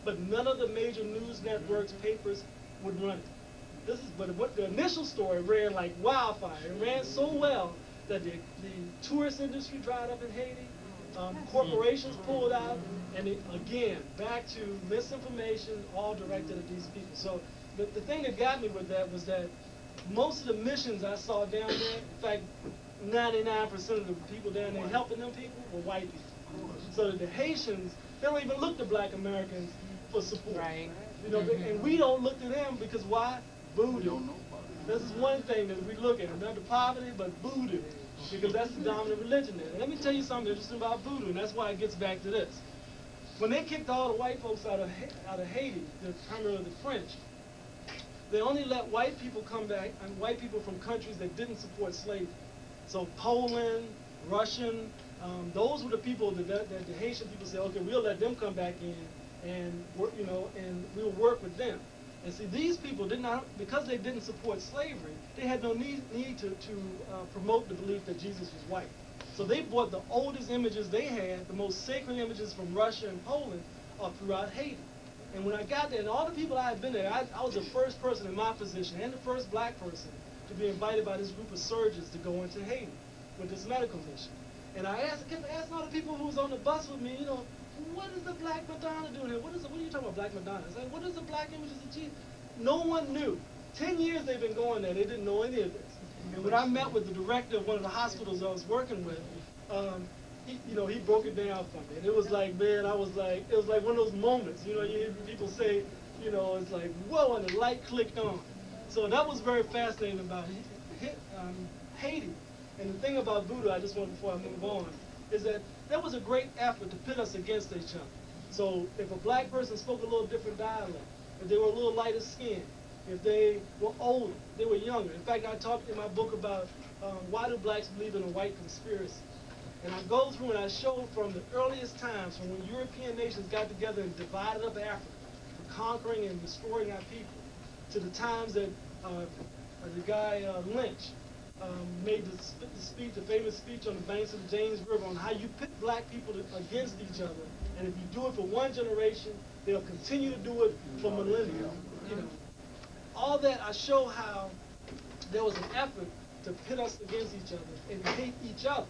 but none of the major news networks, papers would run it. But what the initial story ran like wildfire. It ran so well that the tourist industry dried up in Haiti, corporations pulled out, and again, back to misinformation, all directed at these people. So the thing that got me with that was that most of the missions I saw down there, in fact, 99% of the people down there helping them people were white people. So the Haitians, they don't even look to black Americans for support. Right. You know, and we don't look to them because why? Voodoo. This is one thing that we look at, not the poverty, but voodoo, because that's the dominant religion there. And let me tell you something interesting about voodoo, and that's why it gets back to this. When they kicked all the white folks out of Haiti, primarily the French, they only let white people come back, and white people from countries that didn't support slavery. So Poland, Russian, those were the people that the Haitian people said, okay, we'll let them come back in, and and we'll work with them. And see, these people did not, because they didn't support slavery, they had no need to promote the belief that Jesus was white. So they brought the oldest images they had, the most sacred images from Russia and Poland, throughout Haiti. And when I got there, and all the people I had been there, I was the first person in my position, and the first black person, to be invited by this group of surgeons to go into Haiti with this medical mission. And I kept asking all the people who was on the bus with me, what is the Black Madonna doing here? What are you talking about, Black Madonna? I said, what is the black images of Jesus? No one knew. 10 years they've been going there. They didn't know any of this. And when I met with the director of one of the hospitals I was working with, he broke it down for me. And it was like, man, it was like one of those moments. You hear people say, it's like, whoa, and the light clicked on. So that was very fascinating about Haiti. And the thing about voodoo, I just want, before I move on, is that there was a great effort to pit us against each other. So if a black person spoke a little different dialect, if they were a little lighter skinned, if they were older, they were younger. In fact, I talked in my book about why do blacks believe in a white conspiracy. And I go through and I show from the earliest times, from when European nations got together and divided up Africa, for conquering and destroying our people, to the times that the guy Lynch made the famous speech on the banks of the James River on how you pit black people against each other, and if you do it for one generation, they'll continue to do it for millennia. All that, I show how there was an effort to pit us against each other and hate each other.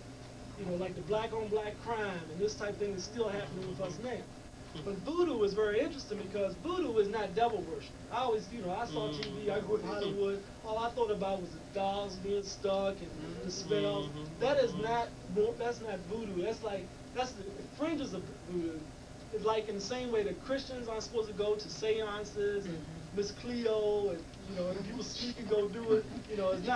Like the black on black crime and this type of thing is still happening with us now. But voodoo is very interesting because voodoo is not devil worship. I always, I saw TV, I grew up in Hollywood, all I thought about was the dolls being stuck and the spells. That's not voodoo. That's the fringes of voodoo. It's like in the same way that Christians aren't supposed to go to seances and Miss Cleo and people speak and go do it. It's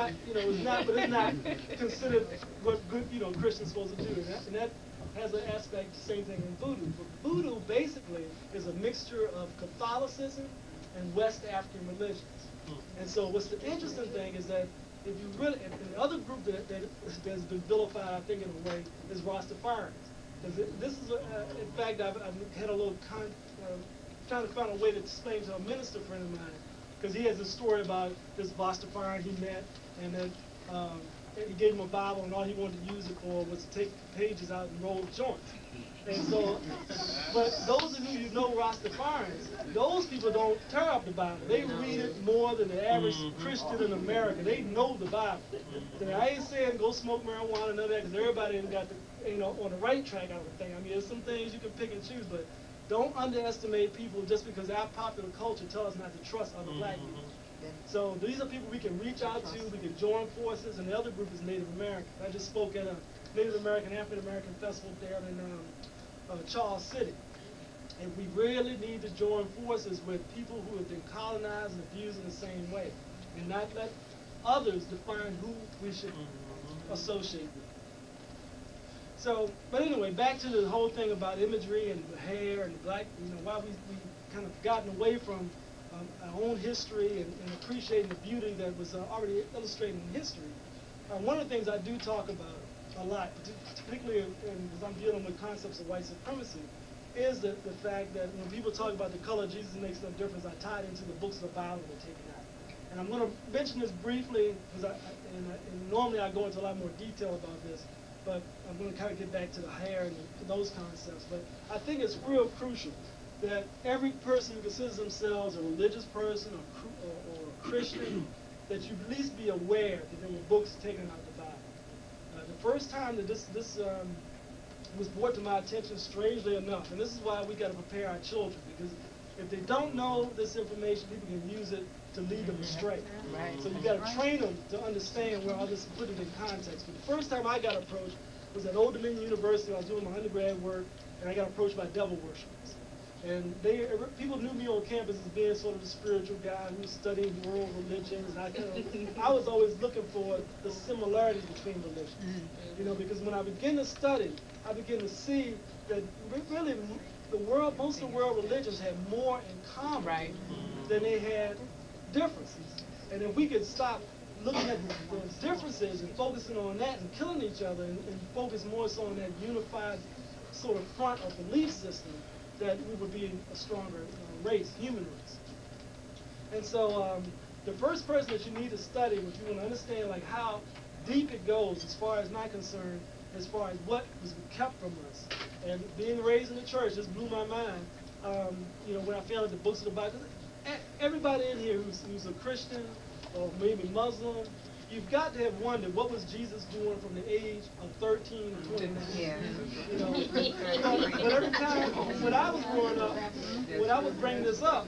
not considered what good, Christians supposed to do. And that has an aspect, the same thing in voodoo. But voodoo basically is a mixture of Catholicism and West African religions. And so what's the interesting thing is that if you really, and the other group that's been vilified, I think in a way, is Rastafarians. This is, in fact, I've had a little trying to find a way to explain to a minister friend of mine, because he has a story about this Rastafarian he met, and then he gave him a Bible, and all he wanted to use it for was to take pages out and roll joints. And so, but those of you who know Rastafarians, those people don't tear up the Bible. They read it more than the average Christian in America. They know the Bible. And I ain't saying go smoke marijuana and none of that, because everybody ain't got the, on the right track, I would think. I mean, there's some things you can pick and choose, but don't underestimate people just because our popular culture tells us not to trust other black people. So these are people we can reach out to, we can join forces, and the other group is Native American. I just spoke at a Native American, African American festival there in Charles City. And we really need to join forces with people who have been colonized and abused in the same way, and not let others define who we should associate with. So, but anyway, back to the whole thing about imagery and the hair and the black, why we kind of gotten away from our own history and appreciating the beauty that was already illustrated in history. One of the things I do talk about a lot, particularly as I'm dealing with concepts of white supremacy, is the fact that when people talk about the color of Jesus makes no difference, I tie it into the books of the Bible that are taken out. And I'm going to mention this briefly, because and normally I go into a lot more detail about this, but I'm going to kind of get back to the hair and to those concepts. But I think it's real crucial that every person who considers themselves a religious person or a Christian, that you at least be aware that there were books taken out of the Bible. The first time that this was brought to my attention, strangely enough, and this is why we got to prepare our children, because if they don't know this information, people can use it to lead them astray. Right. So you got to train them to understand where others put it in context. But the first time I got approached was at Old Dominion University. I was doing my undergrad work, and I got approached by devil worshippers. And people knew me on campus as being sort of the spiritual guy who was studying world religions. And I was always looking for the similarities between religions. You know, because when I began to study, I began to see that really most of the world religions had more in common than they had differences. And if we could stop looking at those differences and focusing on that and killing each other and focus more so on that unified sort of front of belief system, that we would be a stronger race, human race. And so the first person that you need to study, if you want to understand like how deep it goes, as far as my concern, as far as what was kept from us. And being raised in the church just blew my mind, you know, when I found out the books of the Bible. Everybody in here who's a Christian or maybe Muslim, you've got to have wondered what was Jesus doing from the age of 13 to 29. Yeah. You know, but every time when I was growing up, when I was bringing this up,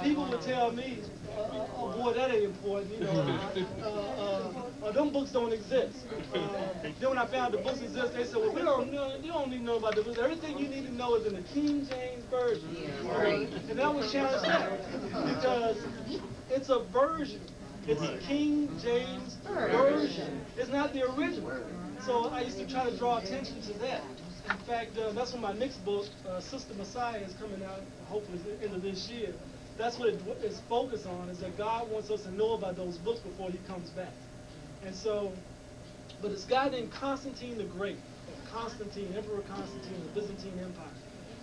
people would tell me, oh boy, that ain't important, you know, them books don't exist. Then when I found the books exist, they said, well, you don't need to know about the books. Everything you need to know is in the King James Version. Yeah, right. And that was challenged because it's a version. It's a King James Version. It's not the original. So I used to try to draw attention to that. In fact, that's when my next book, Sister Messiah, is coming out, hopefully at the end of this year. That's what it's focused on, is that God wants us to know about those books before he comes back. And so, but it's a guy named Constantine the Great, Emperor Constantine, the Byzantine Empire.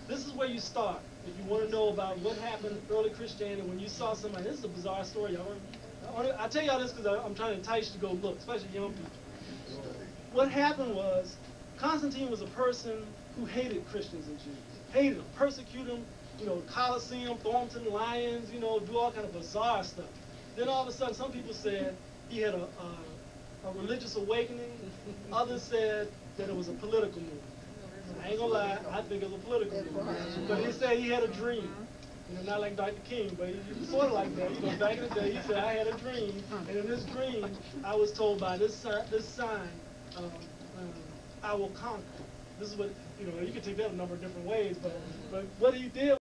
This is where you start if you want to know about what happened in early Christianity when you saw somebody. This is a bizarre story, y'all. I tell y'all this because I'm trying to entice you to go look, especially young people. What happened was, Constantine was a person who hated Christians and Jews. Hated them, persecuted them, you know, Colosseum, throw them to the lions, you know, do all kind of bizarre stuff. Then all of a sudden, some people said he had a religious awakening. Others said that it was a political movement. I ain't gonna lie, I think it was a political movement. But he said he had a dream. You know, not like Dr. King, but he was sort of like that. You know, back in the day, he said, I had a dream, and in this dream, I was told by this sign, I will conquer. This is what, you know, you can take that a number of different ways, but what he did